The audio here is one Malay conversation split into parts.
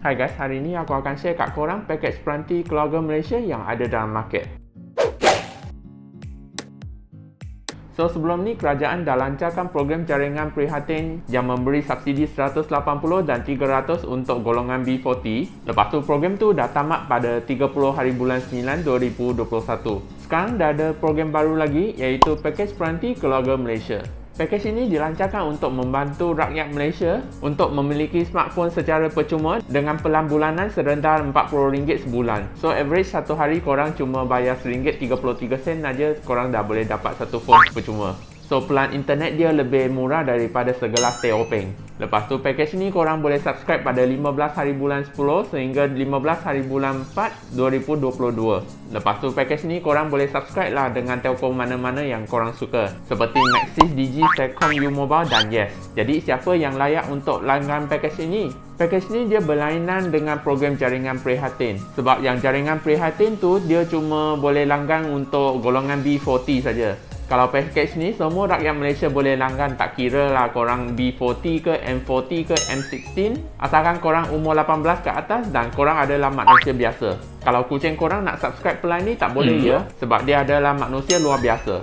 Hai guys, hari ini aku akan share kat korang pakej peranti keluarga Malaysia yang ada dalam market. So sebelum ni, kerajaan dah lancarkan program jaringan prihatin yang memberi subsidi 180 dan 300 untuk golongan B40. Lepas tu program tu dah tamat pada 30 hari bulan 9 2021. Sekarang dah ada program baru lagi iaitu pakej peranti keluarga Malaysia. Pakej ini dilancarkan untuk membantu rakyat Malaysia untuk memiliki smartphone secara percuma dengan pelan bulanan serendah RM40 sebulan. So average satu hari korang cuma bayar RM1.33 saja, korang dah boleh dapat satu phone percuma. So pelan internet dia lebih murah daripada segelas teh openg. Lepas tu pakej ni korang boleh subscribe pada 15 hari bulan 10 sehingga 15 hari bulan 4 2022. Lepas tu pakej ni korang boleh subscribe lah dengan telco mana-mana yang korang suka, seperti Maxis, Digi, Celcom, U-Mobile dan Yes. Jadi siapa yang layak untuk langgan pakej ini? Pakej ni dia berlainan dengan program jaringan prihatin. Sebab yang jaringan prihatin tu dia cuma boleh langgan untuk golongan B40 saja. Kalau pakej ni semua rakyat Malaysia boleh langgan, tak kira lah korang B40 ke, M40 ke, M16, asalkan korang umur 18 ke atas dan korang adalah manusia biasa. Kalau kucing korang nak subscribe pelan ni tak boleh ya, sebab dia adalah manusia luar biasa.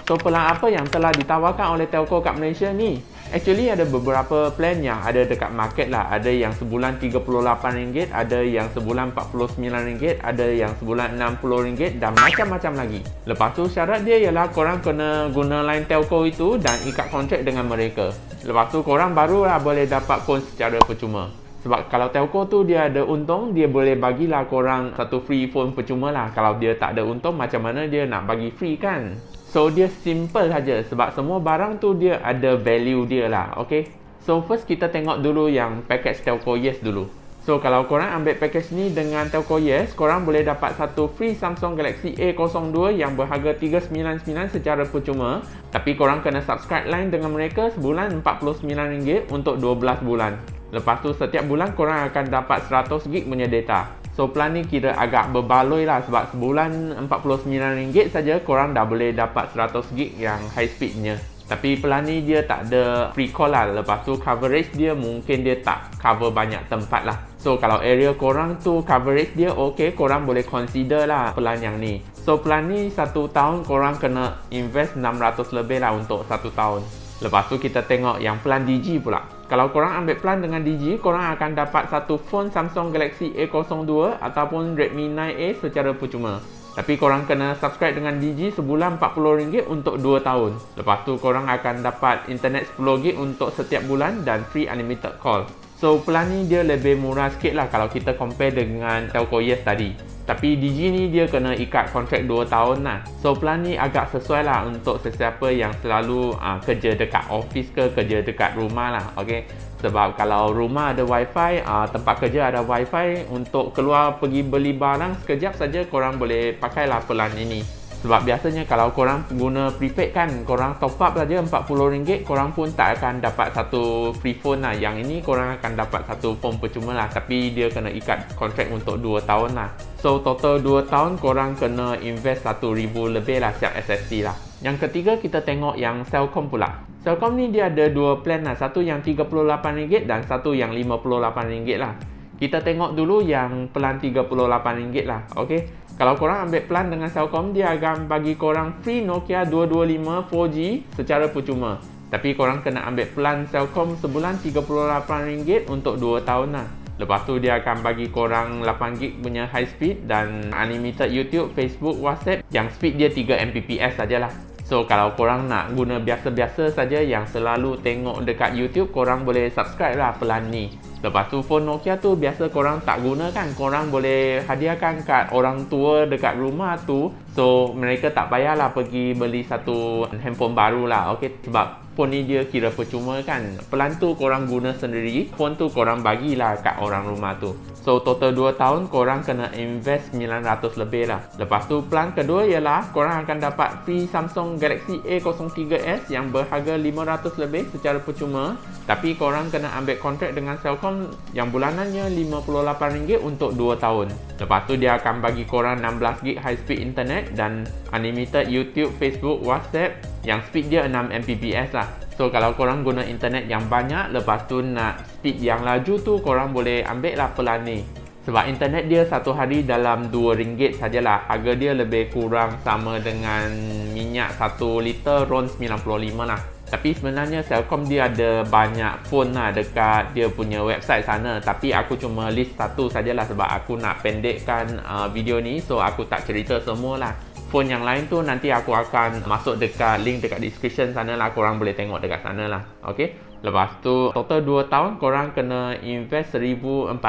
So pelan apa yang telah ditawarkan oleh telco kat Malaysia ni? Actually ada beberapa plan yang ada dekat market lah. Ada yang sebulan RM38, ada yang sebulan RM49, ada yang sebulan RM60 dan macam-macam lagi. Lepas tu syarat dia ialah korang kena guna line telco itu dan ikat kontrak dengan mereka. Lepas tu korang barulah boleh dapat phone secara percuma. Sebab kalau telco tu dia ada untung, dia boleh bagilah korang satu free phone percuma lah. Kalau dia tak ada untung, macam mana dia nak bagi free kan? So dia simple saja sebab semua barang tu dia ada value dia lah, okay? So first kita tengok dulu yang package telco Yes dulu. So kalau korang ambil package ni dengan telco Yes, korang boleh dapat satu free Samsung Galaxy A02 yang berharga RM399 secara percuma. Tapi korang kena subscribe line dengan mereka sebulan RM49 untuk 12 bulan. Lepas tu setiap bulan korang akan dapat 100GB punya data. So plan ni kira agak berbaloi lah sebab sebulan RM49 saja korang dah boleh dapat 100GB yang high speednya. Tapi plan ni dia tak ada free call lah. Lepas tu coverage dia mungkin dia tak cover banyak tempat lah. So kalau area korang tu coverage dia ok, korang boleh consider lah plan yang ni. So plan ni 1 tahun korang kena invest 600 lebih lah untuk 1 tahun. Lepas tu kita tengok yang plan Digi pula. Kalau korang ambil plan dengan Digi, korang akan dapat satu phone Samsung Galaxy A02 ataupun Redmi 9A secara percuma. Tapi korang kena subscribe dengan Digi sebulan RM40 untuk 2 tahun. Lepas tu korang akan dapat internet 10GB untuk setiap bulan dan free unlimited call. So plan ni dia lebih murah sikit lah kalau kita compare dengan telco Yes tadi. Tapi Digi ni dia kena ikat kontrak 2 tahun lah. So plan ni agak sesuai lah untuk sesiapa yang selalu kerja dekat office ke, kerja dekat rumah lah, okay? Sebab kalau rumah ada wifi, tempat kerja ada wifi, untuk keluar pergi beli barang sekejap saja korang boleh pakailah plan ini. Sebab biasanya kalau korang guna prepaid kan, korang top up saja RM40, korang pun tak akan dapat satu free phone lah. Yang ini korang akan dapat satu phone percuma lah. Tapi dia kena ikat kontrak untuk 2 tahun lah. So total 2 tahun korang kena invest RM1,000 lebih lah siap SSD lah. Yang ketiga kita tengok yang Celcom pula. Celcom ni dia ada 2 plan lah. Satu yang RM38 dan satu yang RM58 lah. Kita tengok dulu yang plan RM38 lah, okay? Kalau korang ambil plan dengan Celcom, dia akan bagi korang free Nokia 225 4G secara percuma. Tapi korang kena ambil plan Celcom sebulan RM38 untuk 2 tahun lah. Lepas tu dia akan bagi korang 8GB punya high speed dan unlimited YouTube, Facebook, WhatsApp yang speed dia 3Mbps sajalah. So kalau korang nak guna biasa-biasa saja yang selalu tengok dekat YouTube, korang boleh subscribe lah plan ni. Lepas tu phone Nokia tu biasa korang tak guna kan, korang boleh hadiahkan kat orang tua dekat rumah tu. So mereka tak payahlah pergi beli satu handphone baru lah, okay? Sebab phone ni dia kira percuma kan. Plan tu korang guna sendiri, phone tu korang bagilah kat orang rumah tu. So total 2 tahun korang kena invest 900 lebih lah. Lepas tu plan kedua ialah korang akan dapat free Samsung Galaxy A03s yang berharga 500 lebih secara percuma. Tapi korang kena ambil kontrak dengan Celcom yang bulanannya RM58 untuk 2 tahun. Lepas tu dia akan bagi korang 16GB high speed internet dan unlimited YouTube, Facebook, WhatsApp yang speed dia 6 Mbps lah. So kalau korang guna internet yang banyak, lepas tu nak speed yang laju tu, korang boleh ambil lah plan ni. Sebab internet dia satu hari dalam RM2 sajalah. Harga dia lebih kurang sama dengan minyak 1 liter RON 95 lah. Tapi sebenarnya Celcom dia ada banyak phone lah dekat dia punya website sana. Tapi aku cuma list satu sajalah sebab aku nak pendekkan video ni. So aku tak cerita semua lah. Phone yang lain tu nanti aku akan masuk dekat link dekat description sana lah. Korang boleh tengok dekat sana lah. Okay. Lepas tu total 2 tahun korang kena invest 1,400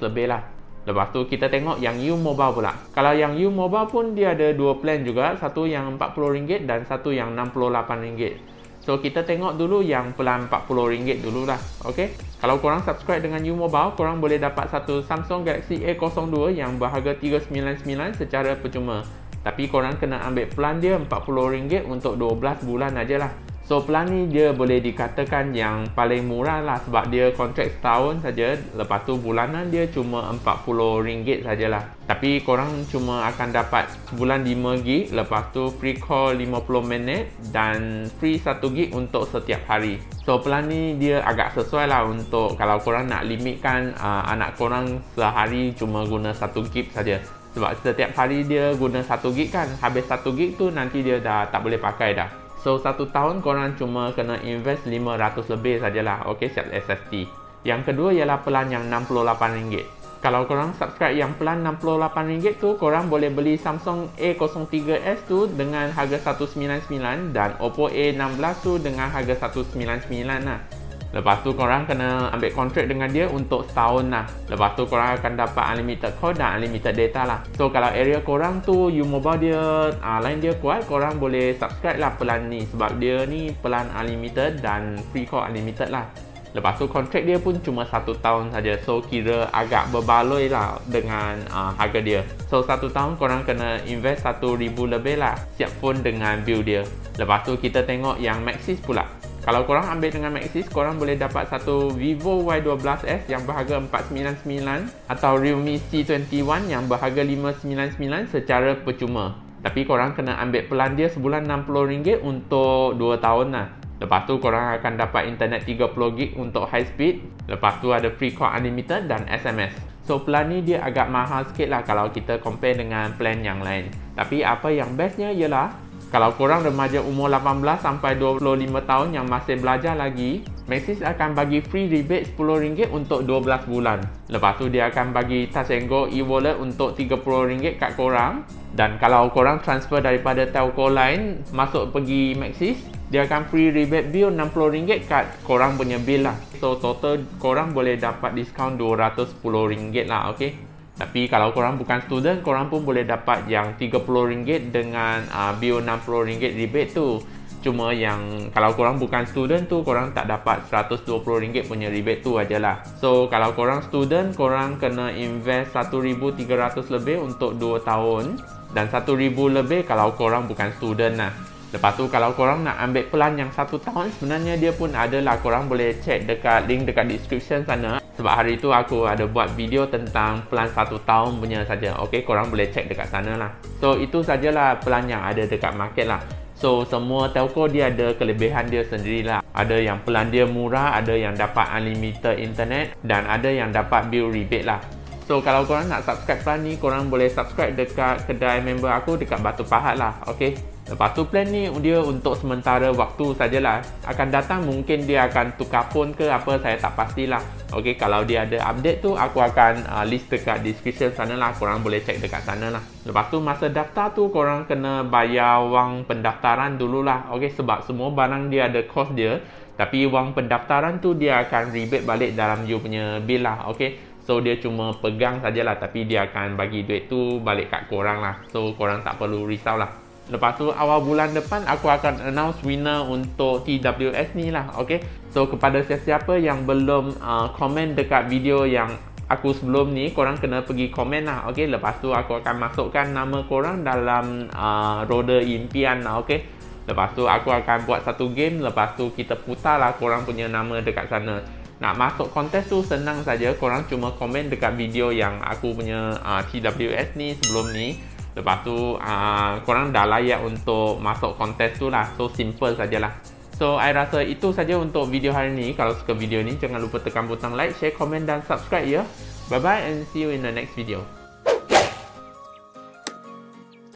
lebih lah. Lepas tu kita tengok yang U Mobile pula. Kalau yang U Mobile pun dia ada dua plan juga. Satu yang RM40 dan satu yang RM68. So kita tengok dulu yang plan RM40 dulu lah. Okay. Kalau korang subscribe dengan U Mobile, korang boleh dapat satu Samsung Galaxy A02 yang berharga RM399 secara percuma. Tapi korang kena ambil plan dia RM40 untuk 12 bulan aja lah. So plan ni dia boleh dikatakan yang paling murah lah sebab dia kontrak setahun saja. Lepas tu bulanan dia cuma RM40 sajalah. Tapi korang cuma akan dapat sebulan 5GB, lepas tu free call 50 minit dan free 1GB untuk setiap hari. So plan ni dia agak sesuai lah untuk kalau korang nak limitkan anak korang sehari cuma guna 1GB saja. Sebab setiap hari dia guna 1GB kan, habis 1GB tu nanti dia dah tak boleh pakai dah. So 1 tahun korang cuma kena invest 500 lebih sajalah. Okay, siap SST. Yang kedua ialah plan yang RM68. Kalau korang subscribe yang plan RM68 tu, korang boleh beli Samsung A03s tu dengan harga RM199 dan Oppo A16 tu dengan harga RM199 lah. Lepas tu korang kena ambil kontrak dengan dia untuk setahun lah. Lepas tu korang akan dapat unlimited call dan unlimited data lah. So kalau area korang tu U Mobile dia line dia kuat, korang boleh subscribe lah plan ni. Sebab dia ni plan unlimited dan free call unlimited lah. Lepas tu kontrak dia pun cuma 1 tahun saja. So kira agak berbaloi lah dengan harga dia. So 1 tahun korang kena invest RM1,000 lebih lah. Siap phone dengan bill dia. Lepas tu kita tengok yang Maxis pula. Kalau korang ambil dengan Maxis, korang boleh dapat satu Vivo Y12s yang berharga RM499 atau Realme C21 yang berharga RM599 secara percuma. Tapi korang kena ambil plan dia sebulan RM60 untuk 2 tahun lah. Lepas tu korang akan dapat internet 30GB untuk high speed. Lepas tu ada free call unlimited dan SMS. So plan ni dia agak mahal sikit lah kalau kita compare dengan plan yang lain. Tapi apa yang bestnya ialah kalau korang remaja umur 18 sampai 25 tahun yang masih belajar lagi, Maxis akan bagi free rebate RM10 untuk 12 bulan. Lepas tu dia akan bagi Touch and Go e-wallet untuk RM30 kat korang. Dan kalau korang transfer daripada telco lain masuk pergi Maxis, dia akan free rebate bill RM60 kat korang punya bill lah. So total korang boleh dapat diskaun RM210 lah, okay? Tapi kalau korang bukan student, korang pun boleh dapat yang RM30 dengan bill RM60 rebate tu. Cuma yang kalau korang bukan student tu, korang tak dapat RM120 punya rebate tu ajalah. So kalau korang student, korang kena invest RM1,300 lebih untuk 2 tahun dan RM1,000 lebih kalau korang bukan student lah. Lepas tu kalau korang nak ambil plan yang 1 tahun, sebenarnya dia pun ada lah. Korang boleh check dekat link dekat description sana. Sebab hari tu aku ada buat video tentang plan 1 tahun punya saja. Okay, korang boleh check dekat sana lah. So itu sajalah plan yang ada dekat market lah. So semua telco dia ada kelebihan dia sendirilah. Ada yang plan dia murah, ada yang dapat unlimited internet dan ada yang dapat bill rebate lah. So kalau korang nak subscribe plan ni, korang boleh subscribe dekat kedai member aku dekat Batu Pahat lah. Okay. Lepas tu plan ni dia untuk sementara waktu sajalah. Akan datang mungkin dia akan tukar phone ke apa, saya tak pastilah. Okay, kalau dia ada update tu aku akan list dekat description sana lah. Korang boleh check dekat sana lah. Lepas tu masa daftar tu korang kena bayar wang pendaftaran dululah. Okay, sebab semua barang dia ada cost dia. Tapi wang pendaftaran tu dia akan rebate balik dalam you punya bill lah. Okay, so dia cuma pegang sajalah, tapi dia akan bagi duit tu balik kat korang lah. So korang tak perlu risau lah. Lepas tu awal bulan depan aku akan announce winner untuk TWS ni lah. Okay, so kepada sesiapa yang belum komen dekat video yang aku sebelum ni, korang kena pergi komen lah. Okay, lepas tu aku akan masukkan nama korang dalam roda impian lah. Okay, lepas tu aku akan buat satu game. Lepas tu kita putar lah korang punya nama dekat sana. Nak masuk kontes tu senang saja. Korang cuma komen dekat video yang aku punya TWS ni sebelum ni. Lepas tu korang dah layak untuk masuk kontes tu lah. So simple sajalah. So I rasa itu saja untuk video hari ni. Kalau suka video ni, jangan lupa tekan butang like, share, komen dan subscribe ya. Bye bye and see you in the next video.